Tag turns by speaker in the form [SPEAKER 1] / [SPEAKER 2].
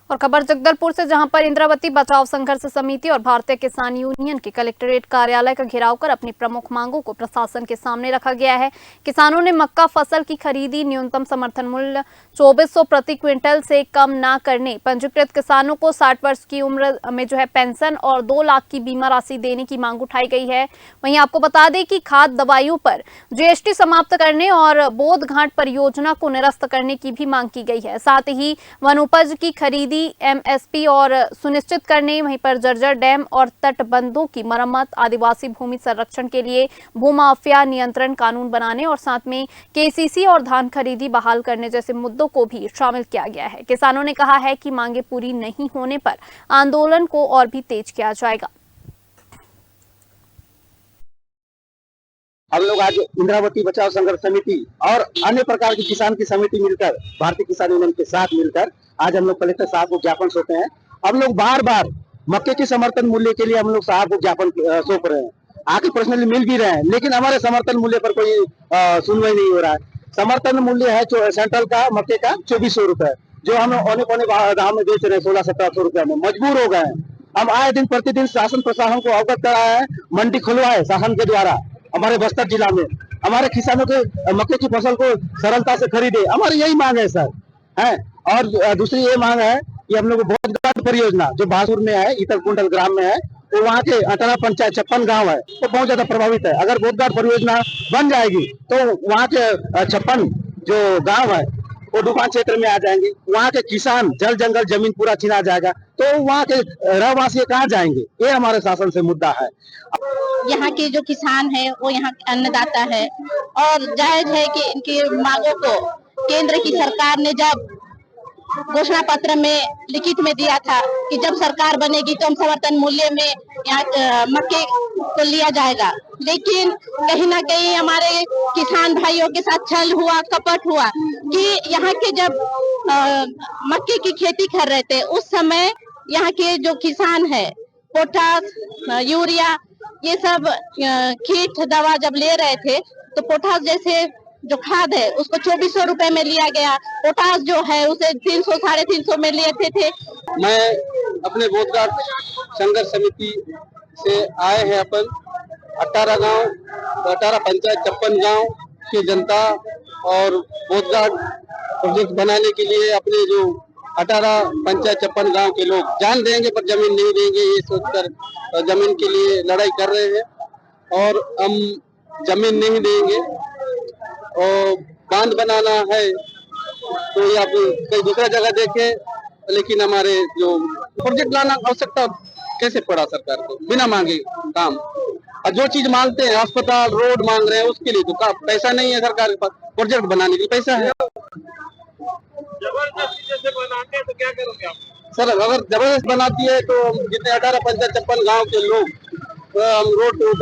[SPEAKER 1] और खबर जगदलपुर से, जहां पर इंद्रावती बचाव संघर्ष समिति और भारतीय किसान यूनियन के कलेक्ट्रेट कार्यालय का घेराव कर अपनी प्रमुख मांगों को प्रशासन के सामने रखा गया है। किसानों ने मक्का फसल की खरीदी न्यूनतम समर्थन मूल्य 2400 प्रति क्विंटल से कम न करने, पंजीकृत किसानों को 60 वर्ष की उम्र में पेंशन और 2 लाख की बीमा राशि देने की मांग उठाई गई है। वहीं आपको बता दें कि खाद दवाइयों पर जीएसटी समाप्त करने और बोध घाट परियोजना को निरस्त करने की भी मांग की गई है। साथ ही वनोपज की खरीदी, एमएसपी और सुनिश्चित करने, वहीं पर जर्जर डैम और तटबंधों की मरम्मत, आदिवासी भूमि संरक्षण के लिए भूमाफिया नियंत्रण कानून बनाने और साथ में केसीसी और धान खरीदी बहाल करने जैसे मुद्दों को भी शामिल किया गया है। किसानों ने कहा है कि मांगे पूरी नहीं होने पर आंदोलन को और भी तेज किया जाएगा।
[SPEAKER 2] हम लोग आज इंद्रावती बचाव संघर्ष समिति और अन्य प्रकार की किसान की समिति मिलकर, भारतीय किसान यूनियन के साथ मिलकर आज हम लोग कलेक्टर साहब को ज्ञापन सौंपे हैं। हम लोग बार बार मक्के के समर्थन मूल्य के लिए हम लोग साहब को ज्ञापन सौंप रहे हैं, आके पर्सनली मिल भी रहे हैं, लेकिन हमारे समर्थन मूल्य पर कोई सुनवाई नहीं हो रहा है। समर्थन मूल्य है सेंट्रल का मक्के का 2400 रुपए, जो हम औने पौने दाम में बेच रहे हैं 1600-1700 रुपए में। मजबूर हो गए हैं। हम आए दिन प्रतिदिन शासन प्रशासन को अवगत कराया है, मंडी खुलवाए शासन के द्वारा। हमारे बस्तर जिला में हमारे किसानों के मक्के की फसल को सरलता से खरीदे, हमारी यही मांग है सर है। और दूसरी ये मांग है कि हम लोग बोधघाट परियोजना जो बासुर में है, इतरकुंडल ग्राम में है, तो वहाँ के 18 पंचायत 56 गांव है, तो बहुत ज्यादा प्रभावित है। अगर बोधघाट परियोजना बन जाएगी तो वहाँ के 56 जो गांव है वो डूबान क्षेत्र में आ जाएंगे। वहाँ के किसान जल जंगल जमीन पूरा छिना जाएगा, तो वहाँ के रहवासी कहाँ जाएंगे? ये हमारे शासन से मुद्दा है।
[SPEAKER 3] यहाँ के जो किसान है वो यहाँ अन्नदाता है और जायज है कि इनकी मांगों को केंद्र की सरकार ने जब घोषणा पत्र में लिखित में दिया था कि जब सरकार बनेगी तो हम समर्थन मूल्य में यहाँ मक्के को लिया जाएगा, लेकिन कहीं ना कहीं हमारे किसान भाइयों के साथ छल हुआ, कपट हुआ कि यहाँ के जब मक्के की खेती कर रहे थे उस समय यहाँ के जो किसान है पोटास, यूरिया, ये सब कीट दवा जब ले रहे थे तो पोटास जैसे जो खाद है उसको 2400 रुपए में लिया गया, पोटास जो है उसे 300-350 में लेते थे।
[SPEAKER 2] मैं अपने बोधघाट संघर्ष समिति से आए हैं अपन 18 गांव, 18 पंचायत 56 गांव की जनता और बोधघाट प्रोजेक्ट बनाने के लिए अपने जो 18 पंचायत 56 गांव के लोग जान देंगे पर जमीन नहीं देंगे, ये सोचकर जमीन के लिए लड़ाई कर रहे हैं। और हम जमीन नहीं देंगे और बांध बनाना है तो या कहीं दूसरा जगह देखे, लेकिन हमारे जो प्रोजेक्ट लाना आवश्यकता कैसे पड़ा सरकार को बिना मांगे काम। और जो चीज मांगते हैं अस्पताल रोड मांग रहे हैं, उसके लिए तो पैसा नहीं है सरकार के पास, प्रोजेक्ट बनाने के लिए पैसा है।
[SPEAKER 4] जबरदस्ती जैसे बनाते हैं तो क्या करोगे आप?
[SPEAKER 2] सर अगर जबरदस्त बनाती है तो जितने 18 पंचायत 56 गाँव के लोग हम रोड पे उतर